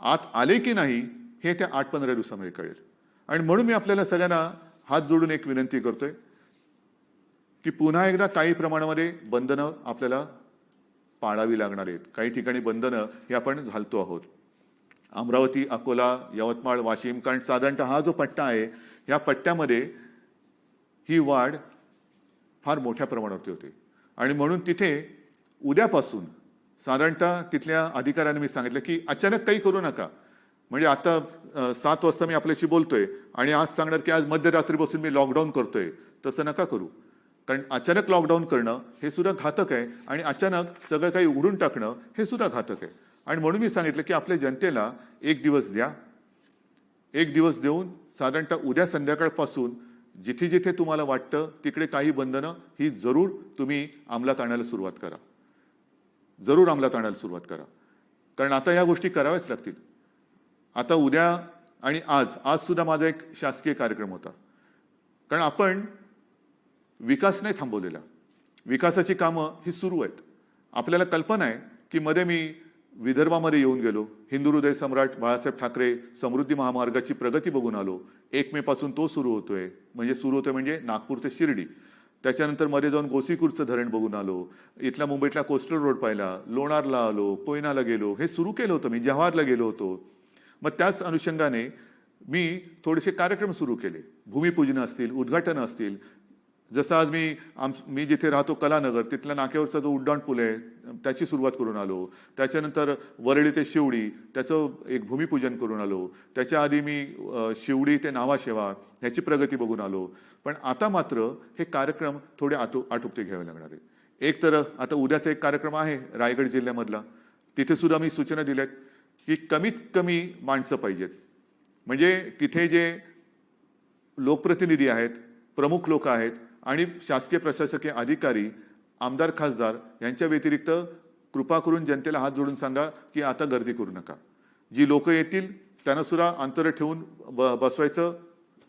आत आले की नाही हे त्या 8-15 दिवसामध्ये कळेल. आणि म्हणून मी आपल्याला सगळ्यांना हात जोडून एक विनंती करतोय की पुन्हा एकदा काही प्रमाणामध्ये बंधनं आपल्याला पाळावी लागणार आहेत. काही ठिकाणी बंधनं हे आपण घालतो आहोत. अमरावती, अकोला, यवतमाळ, वाशिम, कारण साधारणतः हा जो पट्टा आहे या पट्ट्यामध्ये ही वाढ फार मोठ्या प्रमाणावरती होते. आणि म्हणून तिथे उद्यापासून साधारणतः तिथल्या अधिकाऱ्यांनी मी सांगितलं की अचानक काही करू नका. म्हणजे आता 7 वाजता मी आपल्याशी बोलतोय आणि आज सांगणार की आज मध्यरात्रीपासून मी लॉकडाऊन करतोय, तसं नका करू. कारण अचानक लॉकडाऊन करणं हे सुद्धा घातक आहे आणि अचानक सगळं काही उघडून टाकणं हे सुद्धा घातक आहे. आणि म्हणून मी सांगितलं की आपल्या जनतेला 1 दिवस द्या. 1 दिवस देऊन साधारणतः उद्या संध्याकाळपासून जिथे जिथे तुम्हाला वाटतं तिकडे काही बंधनं ही जरूर तुम्ही अंमलात आणायला सुरुवात करा. जरूर अंमलात आणायला सुरुवात करा. कारण आता ह्या गोष्टी कराव्याच लागतील. आता उद्या आणि आज सुद्धा माझा एक शासकीय कार्यक्रम होता. कारण आपण विकास नाही थांबवलेला. विकासाची कामं ही सुरू आहेत. आपल्याला कल्पना आहे की मध्ये मी विदर्भामध्ये येऊन गेलो. हिंदू हृदय सम्राट बाळासाहेब ठाकरे समृद्धी महामार्गाची प्रगती बघून आलो. 1 मे पासून तो सुरू होतोय म्हणजे नागपूर ते शिर्डी. त्याच्यानंतर मध्ये जाऊन गोसीखुर्दचं धरण बघून आलो. इथला मुंबईतला कोस्टल रोड पाहिला, लोणारला आलो, कोयनाला गेलो. हे सुरू केलं होतं मी, जव्हारला गेलो होतो. मग त्याच अनुषंगाने मी थोडेसे कार्यक्रम सुरू केले. भूमिपूजन असतील, उद्घाटन असतील. जसं आज मी जिथे राहतो कलानगर, तिथल्या नाक्यावरचा जो उड्डाण पूल आहे त्याची सुरुवात करून आलो. त्याच्यानंतर वरळी ते शिवडी त्याचं एक भूमिपूजन करून आलो. त्याच्या आधी मी शिवडी ते नावाशेवा ह्याची प्रगती बघून आलो. पण आता मात्र हे कार्यक्रम थोडे आटोपते घ्यावे लागणार आहे. एक तर आता उद्याचा एक कार्यक्रम आहे रायगड जिल्ह्यामधला, तिथे सुद्धा मी सूचना दिल्यात की कमीत कमी माणसं पाहिजेत. म्हणजे तिथे जे लोकप्रतिनिधी आहेत, प्रमुख लोक आहेत आणि शासकीय प्रशासकीय अधिकारी, आमदार खासदार यांच्या व्यतिरिक्त कृपा करून जनतेला हात जोडून सांगा की आता गर्दी करू नका. जी लोक येतील त्यांना सुद्धा अंतर ठेवून बसवायचं,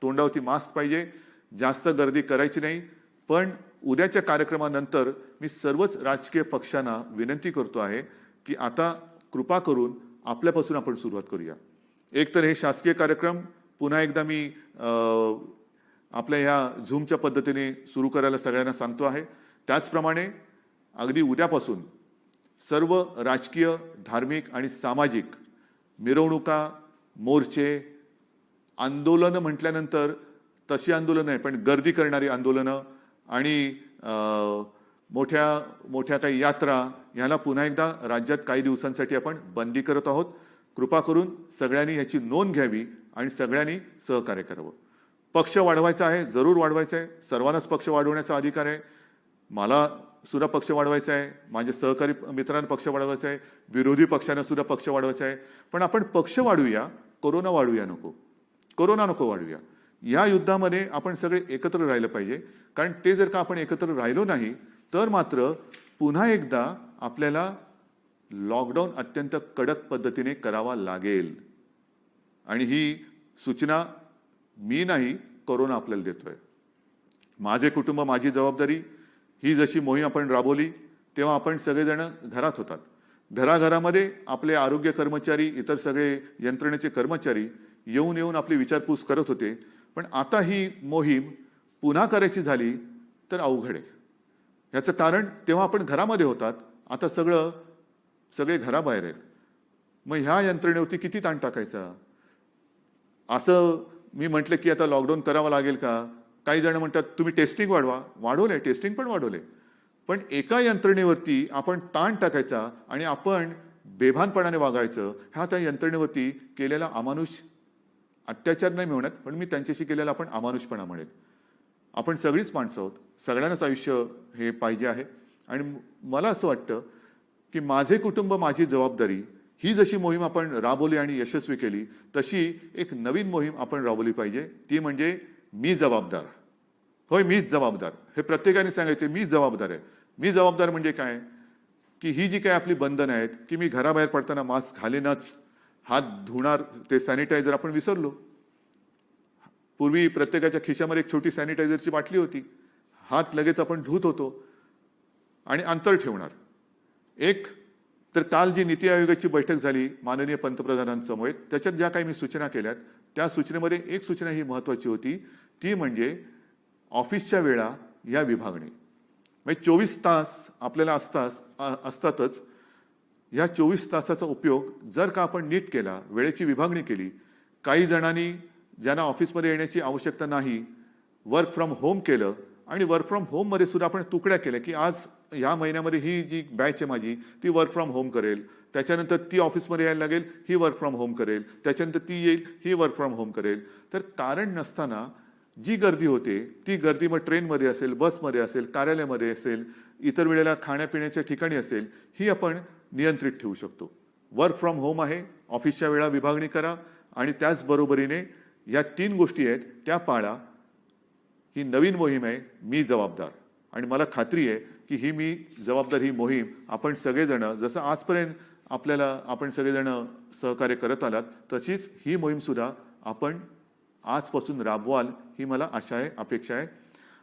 तोंडावरती मास्क पाहिजे, जास्त गर्दी करायची नाही. पण उद्याच्या कार्यक्रमानंतर मी सर्वच राजकीय पक्षांना विनंती करतो आहे की आता कृपा करून आपल्यापासून आपण सुरुवात करूया. एक तर हे शासकीय कार्यक्रम पुन्हा एकदा मी आपल्या ह्या झूमच्या पद्धतीने सुरू करायला सगळ्यांना सांगतो आहे. त्याचप्रमाणे अगदी उद्यापासून सर्व राजकीय, धार्मिक आणि सामाजिक मिरवणुका, मोर्चे, आंदोलनं म्हटल्यानंतर तशी आंदोलनं आहे, पण गर्दी करणारी आंदोलनं आणि मोठ्या मोठ्या काही यात्रा ह्याला पुन्हा एकदा राज्यात काही दिवसांसाठी आपण बंदी करत आहोत. कृपा करून सगळ्यांनी ह्याची नोंद घ्यावी आणि सगळ्यांनी सहकार्य करावं. पक्ष वाढवायचा आहे, जरूर वाढवायचा आहे. सर्वांनाच पक्ष वाढवण्याचा अधिकार आहे. मला सुद्धा पक्ष वाढवायचा आहे, माझे सहकारी मित्रांना पक्ष वाढवायचा आहे, विरोधी पक्षांना सुद्धा पक्ष वाढवायचा आहे. पण आपण पक्ष वाढवूया, कोरोना वाढवूया नको, कोरोना नको वाढवूया. या युद्धामध्ये आपण सगळे एकत्र राहिलं पाहिजे. कारण ते जर का आपण एकत्र राहिलो नाही तर मात्र पुन्हा एकदा आपल्याला लॉकडाऊन अत्यंत कडक पद्धतीने करावा लागेल. आणि ही सूचना मी नाही, कोरोना आपल्याला देतोय. माझे कुटुंब माझी जबाबदारी ही जशी मोहीम आपण राबवली तेव्हा आपण सगळेजण घरात होतात. घराघरामध्ये आपले आरोग्य कर्मचारी, इतर सगळे यंत्रणेचे कर्मचारी येऊन येऊन आपली विचारपूस करत होते. पण आता ही मोहीम पुन्हा करायची झाली तर अवघड आहे. ह्याचं कारण तेव्हा आपण घरामध्ये होतात, आता सगळे घराबाहेर आहेत. मग ह्या यंत्रणेवरती किती ताण टाकायचा. असं मी म्हटलं की आता लॉकडाऊन करावं लागेल का. काही जण म्हणतात तुम्ही टेस्टिंग वाढवलंय, टेस्टिंग पण वाढवलंय. पण एका यंत्रणेवरती आपण ताण टाकायचा आणि आपण बेभानपणाने वागायचं, हा त्या यंत्रणेवरती केलेला अमानुष अत्याचार नाही म्हणत, पण मी त्यांच्याशी केलेला आपण अमानुषपणा म्हणेल. आपण सगळीच माणसं आहोत, सगळ्यांनाच आयुष्य हे पाहिजे आहे. आणि मला असं वाटतं की माझे कुटुंब माझी जबाबदारी ही जशी मोहीम आपण राबवली आणि यशस्वी केली, तशी एक नवीन मोहीम आपण राबवली पाहिजे. ती म्हणजे मी जबाबदार. होय, मीच जबाबदार. हे प्रत्येकाने सांगायचे, मी जबाबदार आहे. मी जबाबदार म्हणजे काय की ही जी काय आपली बंधनं आहेत की मी घराबाहेर पडताना मास्क घालेनच, हात धुणार, ते सॅनिटायझर आपण विसरलो. पूर्वी प्रत्येकाच्या खिशामध्ये एक छोटी सॅनिटायझरची बाटली होती, हात लगेच आपण धुत होतो आणि अंतर ठेवणार. एक तर काल जी नीती आयोगाची बैठक झाली माननीय पंतप्रधानांसमोर, त्याच्यात ज्या काही मी सूचना केल्यात त्या सूचनेमध्ये एक सूचना ही महत्वाची होती, ती म्हणजे ऑफिसच्या वेळा या विभागणे. म्हणजे 24 तास आपल्याला असतातच. या 24 तासाचा उपयोग जर का आपण नीट केला, वेळेची विभागणी केली, काही जणांनी ज्यांना ऑफिसमध्ये येण्याची आवश्यकता नाही वर्क फ्रॉम होम केलं आणि वर्क फ्रॉम होममध्ये सुद्धा आपण तुकड्या केल्या की आज ह्या महिन्यामध्ये ही जी बॅच आहे माझी ती वर्क फ्रॉम होम करेल, त्याच्यानंतर ती ऑफिसमध्ये यायला लागेल, ही वर्क फ्रॉम होम करेल, त्याच्यानंतर ती येईल, ही वर्क फ्रॉम होम करेल. तर कारण नसताना जी गर्दी होते ती गर्दी मग ट्रेनमध्ये असेल, बसमध्ये असेल, कार्यालयामध्ये असेल, इतर वेळेला खाण्यापिण्याच्या ठिकाणी असेल, ही आपण नियंत्रित ठेवू शकतो. वर्क फ्रॉम होम आहे, ऑफिसच्या वेळा विभागणी करा आणि त्याचबरोबरीने या 3 गोष्टी आहेत त्या पाळा. ही नवीन मोहीम आहे, मी जबाबदार. आणि मला खात्री आहे की ही जबाबदार ही मोहीम आपण सगळेजण, जसं आजपर्यंत आपण सगळेजण सहकार्य करत आलात, तशीच ही मोहीम सुद्धा आपण आजपासून राबवाल ही मला आशा आहे, अपेक्षा आहे.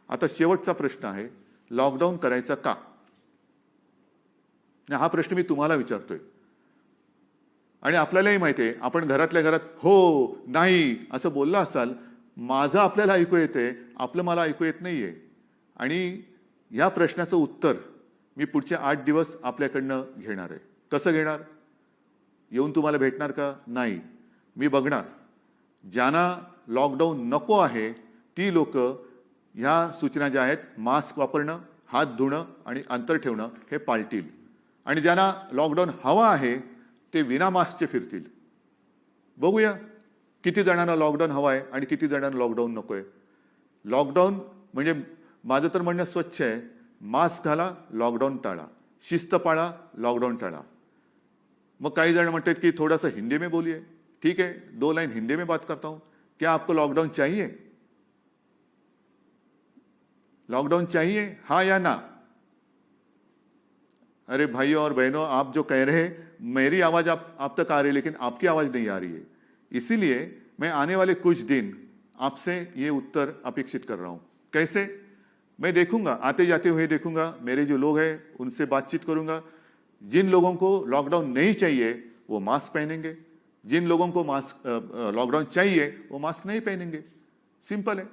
आता शेवटचा प्रश्न आहे, लॉकडाऊन करायचा का. हा प्रश्न मी तुम्हाला विचारतोय. आणि आपल्यालाही माहिती आहे, आपण घरातल्या घरात हो नाही असं बोलला असाल, माझं आपल्याला ऐकू येते, आपलं मला ऐकू येत नाहीये. आणि या प्रश्नाचं उत्तर मी पुढचे 8 दिवस आपल्याकडनं घेणार आहे. कसं घेणार. येऊन तुम्हाला भेटणार का. नाही, मी बघणार ज्यांना लॉकडाऊन नको आहे ती लोक ह्या सूचना ज्या आहेत, मास्क वापरणं, हात धुणं आणि अंतर ठेवणं हे पाळतील. आणि ज्यांना लॉकडाऊन हवा आहे ते विना मास्कचे फिरतील. बघूया किती जणांना लॉकडाऊन हवा आहे आणि किती जणांना लॉकडाऊन नको आहे. लॉकडाऊन म्हणजे माझं तर म्हणणं स्वच्छ आहे, मास्क घाला, लॉकडाऊन टाळा, शिस्त पाळा, लॉकडाऊन टाळा. मग काही जण म्हणतात की थोड़ा सा हिंदी में बोलिए. ठीक है, 2 लाइन हिंदी में बात करता हूं. क्या आपको लॉकडाउन चाहिए? लॉकडाउन चाहिए, हाँ या ना? अरे भाइयों और बहनों, आप जो कह रहे हैं, मेरी आवाज आप तक आ रही है, लेकिन आपकी आवाज नहीं आ रही है. इसीलिए मैं आने वाले कुछ दिन आपसे ये उत्तर अपेक्षित कर रहा हूं. कैसे? मैं देखूंगा, आते जाते हुए देखूंगा, मेरे जो लोग हैं उनसे बातचीत करूंगा. जिन लोगों को लॉकडाउन नहीं चाहिए वो मास्क पहनेंगे, जिन लोगों को मास्क लॉकडाउन चाहिए वो मास्क नहीं पहनेंगे. सिंपल है.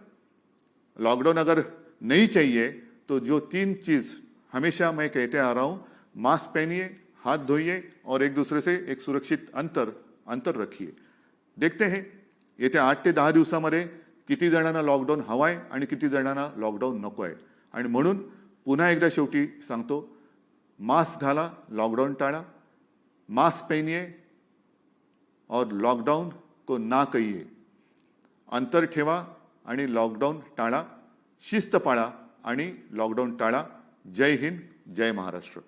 लॉकडाउन अगर नहीं चाहिए तो जो 3 चीज हमेशा मैं कहते आ रहा हूं, मास्क पहनिए, हाथ धोइए और एक दूसरे से एक सुरक्षित अंतर रखिए. देखते हैं येत्या 8 ते 10 दिवसामध्ये किती जणांना लॉकडाऊन हवाय आणि किती जणांना लॉकडाऊन नको आहे. आणि म्हणून पुन्हा एकदा शेवटी सांगतो, मास्क घाला, लॉकडाऊन टाळा, मास्क पहनिए और लॉकडाऊन को ना कहिए. अंतर ठेवा आणि लॉकडाऊन टाळा, शिस्त पाळा आणि लॉकडाऊन टाळा. जय हिंद, जय महाराष्ट्र.